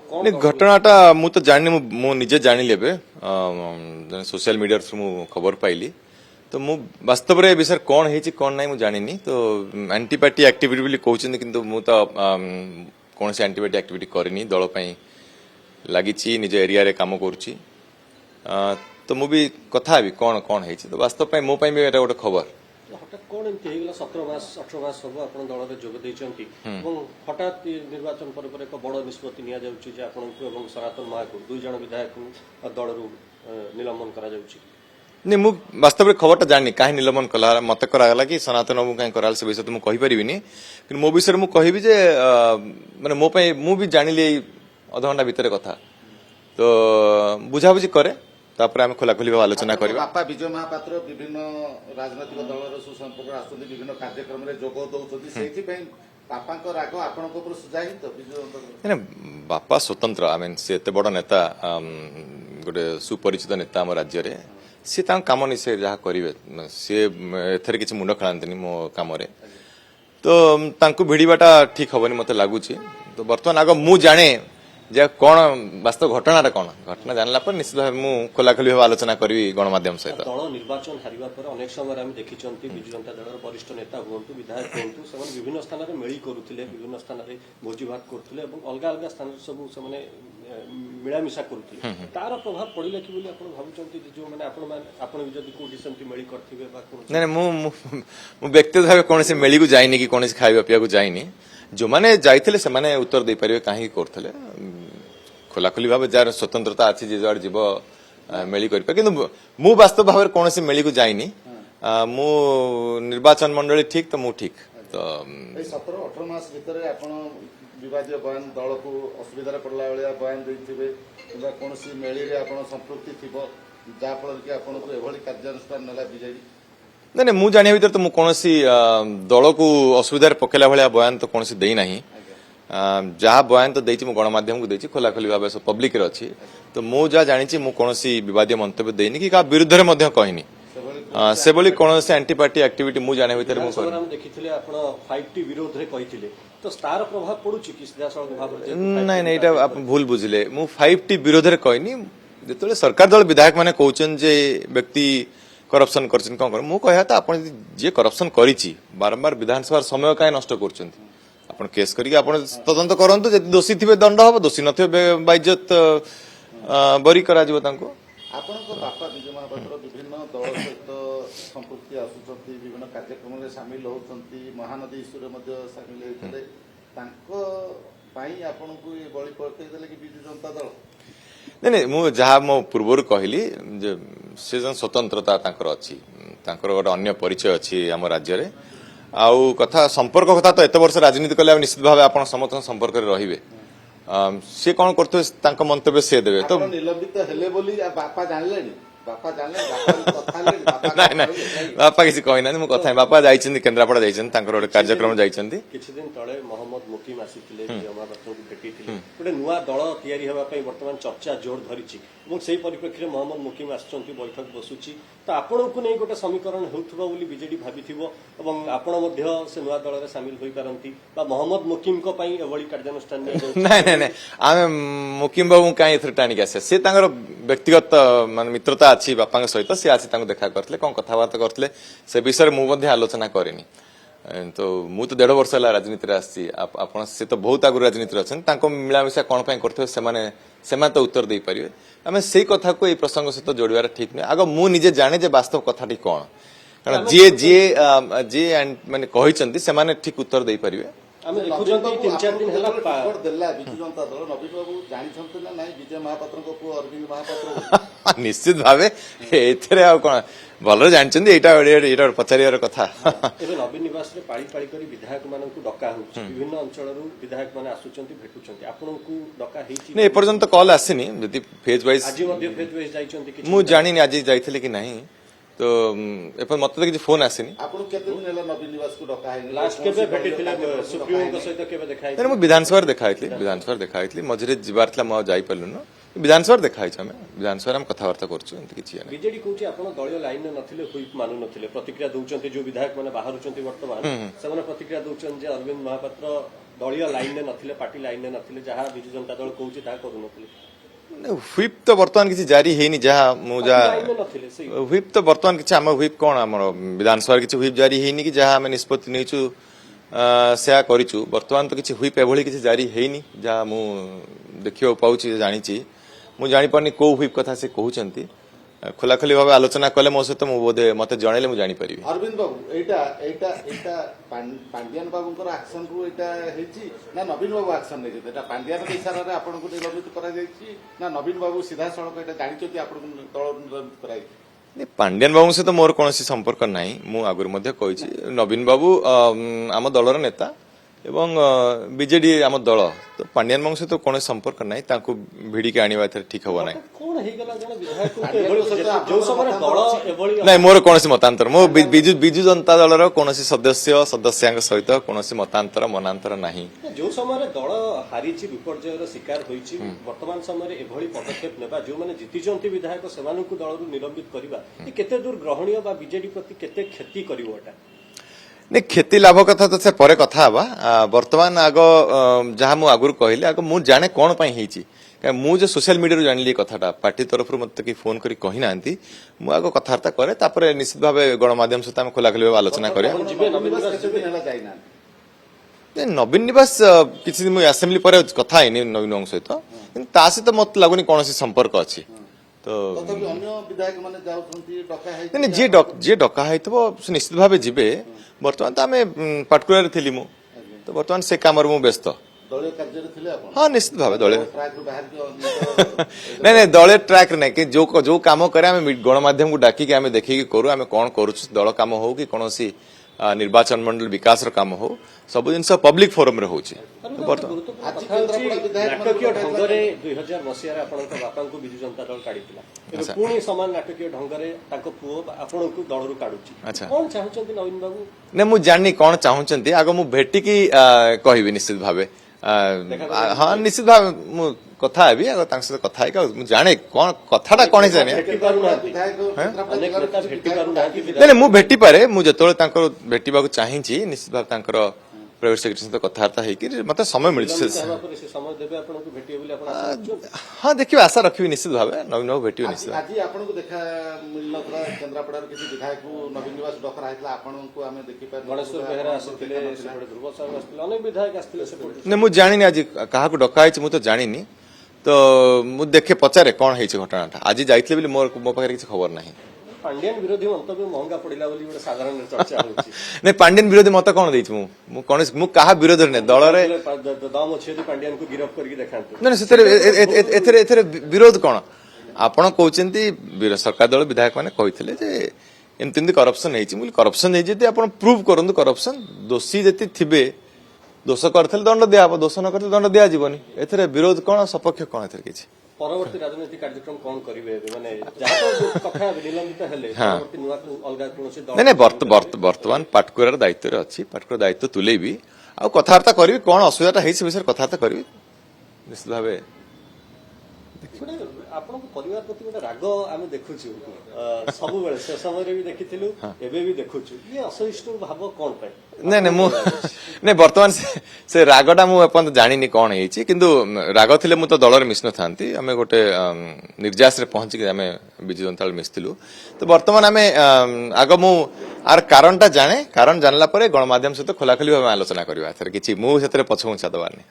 घटनाटा मु तो जानी मु निजे जानिली एबे सोशल मीडिया थ्रू मु खबर पाइली तो मु वास्तव रे विषय कौन हेची कौन नाही मु जानिनी तो एंटीपार्टी एक्टिविटी बोली कहउछन किंतु मु तो कौन से एंटीपार्टी एक्टिविटी करनी दल पई लागिची निज एरिया रे काम करूची तो मु भी कथा भी कौन कौन हेची तो वास्तव पई मो पई भी एटा गोटे खबर हठात कौन एमती हेगला 17 मास 18 मास सब आपण दल रे जोग दैचंती এবং हठात निर्वाचन पर एक बड़ निष्पत्ति निया जाउची जे आपनकु एवं सनातन महाकु दुई जण विधायक दल रु निलंबन करा जाउची नहीं मु वास्तव खबर जानी कहीं निलंबन कला मत कराला कि सनातन बाबू कहीं कराल से विषय तो मुझे कहीपरि मो विषय मुझे कहबी जे माने मो पे मु भी जानिली अधघंटा भितर कथा तो बुझाबुझी करे तापर आम खोलाखोली भाव आलोचना करबा बापा विजय महापात्र विभिन्न राजनैतिक दलर सुसंपर्क आसुଛନ୍ତି विभिन्न कार्यक्रम रे जोग दउଛନ୍ତି सेथि पई बापाको राग आपनको पर सुजाहि तो विजय बापा स्वतंत्र आई मीन से एते बड़ नेता गोटे सुपरिचित नेता हम राज्य रे सी काम नहीं से जहाँ करेंगे सी एथर किसी मुंड खेलांतनी मो कम तो भिड़ाटा ठीक हेनी मत लगुच तो बर्तमान आग मु जाने जे कौन वास्तव घटना कौन घटना जानला पर निश्चित भाव मु खोलाखोली भाव आलोचना करी गणमाध्यम सहित दल निर्वाचन हारिबा पर अनेक समय आम देखिचंती बिजु जनता दलर वरिष्ठ नेता हुंतु विधायक हुंतु से विभिन्न स्थान रे मेली करुथिले विभिन्न स्थान रे भोजी भात करुथिले एवं अलग अलग स्थान सब से मिलामिशा करुथिले तार प्रभाव पड़िले कि बोली आपण भाबुचंती जो माने आपण भी जदी कोठी सेमती मेली करथिबे बा कोन नहीं मु व्यक्तिगत भाव कौन से मेली को जाइनी कि कौन से खाଇବା पिया को जाइनी जो माने जाइथिले से माने उत्तर दे परिबे काहे करथिले खोलाखोली भाव जार स्वतंत्रता अच्छी जे जार जीव मेली कर किंतु मु वास्तव भाव कौन से मेली को जाइनी मु निर्वाचन मंडली ठीक तो मु ठीक तो 17-18 मास भीतर आपण विवादीय बयान दल को असुविधा पड़ला बेले बयान देथिबे किबा कोनसी मेली रे आपण संपृक्ति थिबो जा फल कि आपण को एभली कार्यानुष्ठान नला बीजेडी नहीं नहीं मु जानिया भीतर तो मु कोनसी दल को असुविधा पकेला भलिया बयान तो कोनसी देई नाही जहाँ बयान तो देती गणमाध्यम को देती खोलाखोली भाव सब पब्लिक रे अच्छी तो मु जहाँ जानी मु कौन विवादीय मंतव्य देनी कि विरुद्ध में कहनी से बोली कौन से एंटी पार्टी एक्टिविटी मु जाने भीतर मु देखिथिले आपण 5T विरोध रे कहिथिले तो स्टार प्रभाव पडुची कि सीधासळख भाव नहीं नहीं एटा आप भूल बुझिले मु 5T विरोध रे कहनी जेतले सरकार दल विधायक माने कहउचन जे व्यक्ति करप्शन करछन कोन कर मु कहया त आपण जे करप्शन करिछि बारंबार विधानसभा समय काहे नष्ट करछन्ती आपण केस करी आपण तदंत करंतु जे दोषी थिबे दंड हबो दोषी नथिबे बाइज्जत बरी करा जिवो तांको आपनको बापा विजय महापात्र विभिन्न दल सहित संपृक्ति आसुଛନ୍ତି विभिन्न कार्यक्रम रे शामिल होଛନ୍ତି महानदी इश्यू रे मध्ये शामिल होइतले तांको पाई आपनको ये बळी पड़ते देले कि विजय जनता दल नहीं नहीं मु जहाँ मो पूर्व कहली जे से जन स्वतंत्रता तांकर अछि तांकर गोटे अन्य परिचय अछि हम राज्य रे आउ कथा संपर्क कथा तो एत वर्ष राजनीति कले निश्चित भाव आप समस्त संपर्क में रहिबे सी कौन करते मंतव्य से देवे तो निलंबित हेले बोली बापा जानले बापा जानले बापा कथा ले नहीं नहीं बापा किसी कहि ना मु कथा बापा जाइछन केन्द्रापड़ा जाइछन तांकर गोटे कार्यक्रम जाइछन किछि दिन तळे मोहम्मद मुकीम आसीथिले जमाबातन को भेटिथिले गोटे नुवा दल तयारी हेबा पई वर्तमान चर्चा जोर धरिछि এবং সেই পরিপ্রেক্ষিতে মোহাম্মদ মুকিম আসছন্তি বৈঠক বসুছি তো ଆପଣଙ୍କୁ ନେଇ ଗୋଟେ ସମୀକରଣ ହେଉଥିବ ବୋଲି ବିଜେଡି ଭାବିଥିବ ଏବଂ ଆପଣ ମଧ୍ୟ ସେ ନୂଆ ଦଳରେ ସାମିଲ ହୋଇ ପାରନ୍ତି ବା ମୋହାମ୍ମଦ ମୁକିମଙ୍କ ପାଇଁ ଏଭଳି କାର୍ଯ୍ୟାନୁଷ୍ଠାନ ନାଇଁ ନାଇଁ ନାଇଁ ଆମେ ମୁକିମ ବାବୁ କାହିଁ ଏଥିରେ ଟାଣିକି ଆସିବା ସେ ତାଙ୍କର ବ୍ୟକ୍ତିଗତ ମାନେ ମିତ୍ରତା ଅଛି ବାପାଙ୍କ ସହିତ ସେ ଆସି ତାଙ୍କୁ ଦେଖା କରିଥିଲେ କଣ କଥାବାର୍ତ୍ତା କରିଥିଲେ ସେ ବିଷୟରେ ମୁଁ ମଧ୍ୟ ଆଲୋଚନା କରିନି तो मु तो 1.5 वर्ष है राजनीति आपण से तो बहुत आगु राजनीति अच्छा मिलामिशा कौन से तो उत्तर दे पारे आम से कथा को प्रसंग सहित जोड़ार ठीक नुहे आग मु निजे जाने जे वास्तव कथाटी कौन कारण जी जी जी माने कहते से ठीक उत्तर दे पारे निश्चित भाव कौन भल जानते पचार कथा नवीन निवास रे पाळी पाळी करी विधायक मानकु डका होउछि विभिन्न अंचल रु विधायक माने आसुचंती भेटुचंती आपनकु डका हेछि नै एपर्यंत कॉल आसीनी जदि फेज वाइज आज मध्ये फेज वाइज जाइचंती कि मु जानिनी आज जाइथिले कि नाही तो एपर मत तो किछि फोन आसीनी आपन केते दिन होला नवीन निवास को डका है लास्ट केबे भेटिथिले सुप्रीमो को सहित केबे देखाइ नै मु विधानसभा देखाइथली मझरे जिबार थला म जाई पल्लु न विधानसभा देखा आम विधानसभा कथबार्ता करछु एमती किछि नहीं बीजेडी कहूँ आप दलीय लाइन में नथिले हुईप मानु नथिले प्रतिक्रिया दौरान जो विधायक मैंने बाहर वर्तमान से प्रतिक्रिया दौरान अरविंद महापात्र दलीय लाइन में नथिले पार्टी लाइन में नथिले जहाँ विजु जनता दल कहूँ करू नथिले व्हिप तो वर्तमान किसी जारी हेनी जहाँ मुझा लाइन में नथिले से व्हिप तो वर्तमान किसी आम व्हिप कौन आम विधानसभा किसी व्हिप जारी हेनी कि जहाँ आम निष्पत्ति नहींचु सेया करिचु वर्तमान तो किसी व्हिप एभली किसी जारी हेनी जहाँ मु देखियो पाउची जानिची मु जानि पारनी को व्हिप कथा से कहउचंती खोलाखोली भाव आलोचना कले मो सहित मु बोधे मते जणैले मु जानि परिबि अरविंद बाबू एटा एटा एटा पांड्यान बाबूंकर एक्शन रु एटा हेची ना नवीन बाबू एक्शन नै एटा पांड्यान के इशारा रे आपन को निलंबित करा जायछि ना नवीन बाबू सीधा सड़क एटा जानिचोती आपन को तळ निलंबित कराई पांड्यान बाबू सहित मोर कोनोसी संपर्क नाही मु आगुर मध्ये कहिछि नवीन बाबू आम दलर नेता एवं बीजेडी आम दल तो पांड्यान बाबू सहित कोनोसी संपर्क नाही तांको भिडी के आनिबा ठीक हबो नाही कौन हेगला जने विधायक जो समय दल एभली नहीं मोर कौन मतांतर मो विजु जनता दलर कौन सदस्य सदस्यांक सहित कौन मतांतर मनांतर नहीं जो समय दल हारी विपर्ययर शिकार होईची वर्तमान समय एभली पदक्षेप नेबा जो माने जीतिचंती विधायक सेमानकु दलरु निलंबित करबा ए केते दूर ग्रहणीय बा बीजेडी प्रति केते क्षति करिवो एटा नहीं क्षति लाभ कथा तो से परे कथा हवा वर्तमान आग जहाँ मु आगुर कहले आग मु जाने कौन पाई हेची मु जो सोशल मीडिया जानिली कथाटा पार्टी तरफ मत कि फोन करी कही नांती मु आग कथबार्ता करे तापर निश्चित भाव गणमाध्यम सहित आम खोलाखोली भाव आलोचना करे नवीन निवास किसी मुझे असेंबली पर कथा है नवीन बाबू सहित ता सहित मत लगुनि कौन संपर्क अच्छी तो जी डका है निश्चित भाव जीवे बर्तमान तो आम पार्टिकुलर थी मु तो बर्तमान से काम मु व्यस्त दलीय कार्य थिले आपण हाँ निश्चित भाव दलीय ट्रैक रु बाहर नहीं नहीं दलीय ट्रैक नहीं कि जो काम करे आम गणमाध्यम को डाकी आम देखिकी करू आम कौन करूँ दल काम हो कि कौन निर्वाचन मंडल विकास काम हो सब जिन पब्लिक फोरम रे होची नाटकीय ढंगरे 2000 मसीहा आपनका बापांकु बिजु जनता दल काढितिला पुणी समान नाटकीय ढंगरे ताको पुओ आपनकु दलरु काढुची कोन चाहुचंती नवीन बाबू ने मु जाननी कोन चाहुचंती आगो मु भेटी की कहबी निश्चित भावे हाँ निश्चित भाव मु कथा हेबी आगो तांक सहित कथा है मु जाने कोन कथाटा कोन जाने नहीं मु भेटी पारे मु जतोले तांकर भेटिबा को चाहिछि निश्चित भाव तांकर प्राइवेट सेक्रेटरी सहित कथबार्ता होगी मत समय मिल हाँ देखिए आशा रखी निश्चित भाव नवीन बाबू भेट निश्चित आज आपको देखा मिलना केन्द्रापड़ा किसी विधायक नवीन निवास डकरा होता आपको आम देखी गणेश्वर बेहरा आसते ध्रुव साहब आसते अनेक विधायक आसते नहीं मुझे जानी आज क्या डका मुझे तो जानी तो मुझे देखे पचारे कौन है घटनाटा आज जाइए मो पाखे किसी खबर ना पांड्यान विरोधी मंतव्य महंगा पड़िला बोली गोटे साधारण चर्चा होची नहीं पांड्यान विरोधी मत कौन देछि मु कौन मु कहा विरोध ने दल रे दम अछि पांड्यान को गिरफ्त करके देखांतु नहीं सेतरे एथरे विरोध कौन आपण कहउचंती सरकार दल विधायक माने कहिथिले जे एमति करप्शन हेछि मुली करप्शन हे जति आपण प्रूव करंतु करप्शन दोषी जति थिबे दोष करथले दंड दिया हबो दोष न करथले दंड दिया जीवनी एथरे विरोध कौन सपक्ष कौन एथरे किछि परवर्ती राजनीतिक कार्यक्रम कौन करिवे माने जहाँ तो कथा निलंबित हेले परवर्ती नुआ अलगा कोनोसी दल नहीं वर्तमान पार्टिकुलर दायित्व रे अछि पार्टिकुलर दायित्व तुलेबी आ कथार्ता करबी कोन असुविधा हेछि विषय कथार्ता करबी निश्चित भावे आपन परिवार प्रति गोटे राग आम देखुछु सब बेले से समय रे भी देखिथिलु एबे भी देखुछु ये असहिष्णु भाव कोन पाए नहीं नहीं मु नहीं वर्तमान से रागटा मु अपन जानिनी कोन हेछि किंतु राग थिले मु तो दलर मिस न थांती हमें गोटे निर्जास रे पहुंची के हमें बिजु जनता मिसथिलु तो वर्तमान हमें आग मु आर कारणटा जाने कारण जानला परे गणमाध्यम सहित खोलाखोली भाव आलोचना करबा थरे किछि मु सेतरे पछौ छादवानी